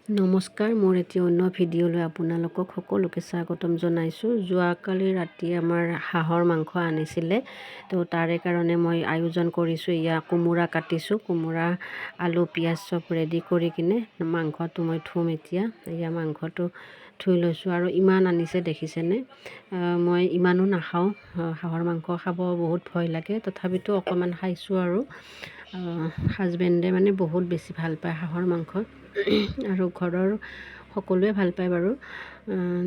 নমস্কাৰ, মোৰ এটি অন্য ভিডিঅ'লৈ আপোনালোকক সকলোকে স্বাগতম জনাইছোঁ। যোৱাকালি ৰাতি আমাৰ হাঁহৰ মাংস আনিছিলে, তো তাৰে কাৰণে মই আয়োজন কৰিছোঁ। কোমোৰা কাটিছোঁ, কোমোৰা আলু পিঁয়াজ চব ৰেডি কৰি কিনে মাংসটো মই থ'ম। এতিয়া মাংসটো ধুই লৈছোঁ আৰু ইমান আনিছে দেখিছেনে। মই ইমানো নাখাওঁ, হাঁহৰ মাংস খাব বহুত ভয় লাগে, তথাপিতো অকণমান খাইছোঁ। আৰু হাজবেণ্ডে মানে বহুত বেছি ভাল পায় হাঁহৰ মাংস আৰু ঘৰৰ সকলোৱে ভাল পায় বাৰু।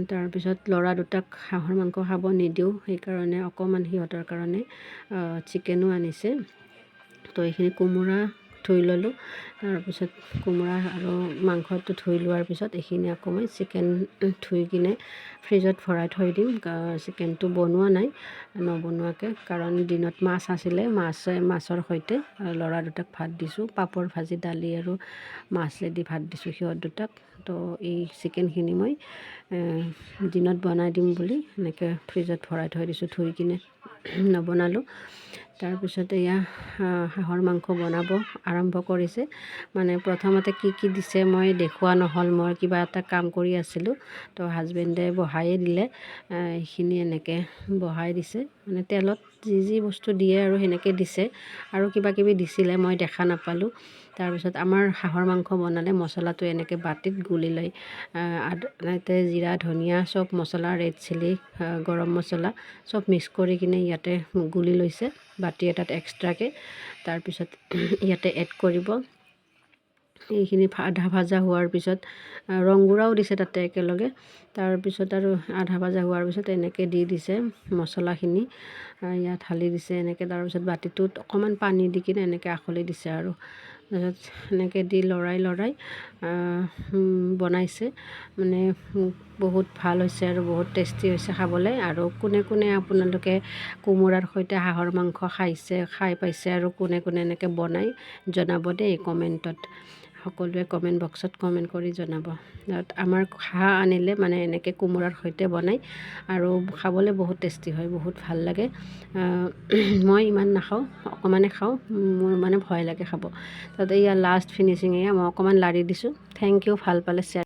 তাৰপিছত ল'ৰা দুটাক হাঁহৰ মাংস খাব নিদিওঁ, সেইকাৰণে অকণমান সিহঁতৰ কাৰণে চিকেনো আনিছে। তো এইখিনি কোমোৰা ধুই ল'লোঁ, তাৰপিছত কোমোৰা আৰু মাংসটো ধুই লোৱাৰ পিছত এইখিনি আকৌ মই চিকেন ধুই কিনে ফ্ৰিজত ভৰাই থৈ দিম। চিকেনটো বনোৱা নাই, নবনোৱাকৈ, কাৰণ দিনত মাছ আছিলে, মাছৰ সৈতে ল'ৰা দুটাক ভাত দিছোঁ। পাপৰ ভাজি, দালি আৰু মাছেদি ভাত দিছোঁ সিহঁত দুটাক। তো এই চিকেনখিনি মই দিনত বনাই দিম বুলি এনেকৈ ফ্ৰিজত ভৰাই থৈ দিছোঁ, ধুই কিনে নবনালোঁ। তাৰপিছত হাঁহৰ মাংস বনাব আৰম্ভ কৰিছে। মানে প্ৰথমতে কি কি দিছে মই দেখুওৱা নহ'ল, মই কিবা এটা কাম কৰি আছিলোঁ। তো হাজবেণ্ডে বহায়ে দিলে, এইখিনি এনেকৈ বহাই দিছে। মানে তেলত যি যি বস্তু দিয়ে আৰু সেনেকৈ দিছে, আৰু কিবা কিবি দিছিলে মই দেখা নাপালোঁ। তাৰপিছত আমাৰ হাঁহৰ মাংস বনালে মছলাটো এনেকৈ বাতিত গুলি লয়। ইয়াতে জিৰা, ধনিয়া চব মছলা, ৰেড চিলি, গৰম মছলা চব মিক্স কৰি কিনে ইয়াতে গুলি লৈছে বাতি এটাত এক্সট্ৰাকৈ। তাৰপিছত ইয়াতে এড কৰিব। এইখিনি আধা ভাজা হোৱাৰ পিছত ৰংগুড়াও দিছে তাতে একেলগে। তাৰপিছত আৰু আধা ভাজা হোৱাৰ পিছত এনেকৈ দি দিছে মছলাখিনি, ইয়াত ঢালি দিছে এনেকৈ। তাৰপিছত বাতিটোত অকণমান পানী দি কিনে এনেকৈ আখলি দিছে আৰু তাৰপিছত এনেকৈ দি লৰাই বনাইছে। মানে বহুত ভাল হৈছে আৰু বহুত টেষ্টি হৈছে খাবলৈ। আৰু কোনে কোনে আপোনালোকে কোমোৰাৰ সৈতে হাঁহৰ মাংস খাই পাইছে আৰু কোনে কোনে এনেকৈ বনাই জনাব দেই কমেণ্টত। সকলোৱে কমেণ্ট বক্সত কমেণ্ট কৰি জনাব। আমাৰ হাঁহ আনিলে মানে এনেকৈ কোমোৰাৰ সৈতে বনাই, আৰু খাবলৈ বহুত টেষ্টি হয়, বহুত ভাল লাগে। মই ইমান নাখাওঁ, অকণমানে খাওঁ, মোৰ মানে ভয় লাগে খাব। তাতে লাষ্ট ফিনিচিং মই অকণমান লাৰি দিছোঁ। থেংক ইউ, ভাল পালে শ্বেয়াৰ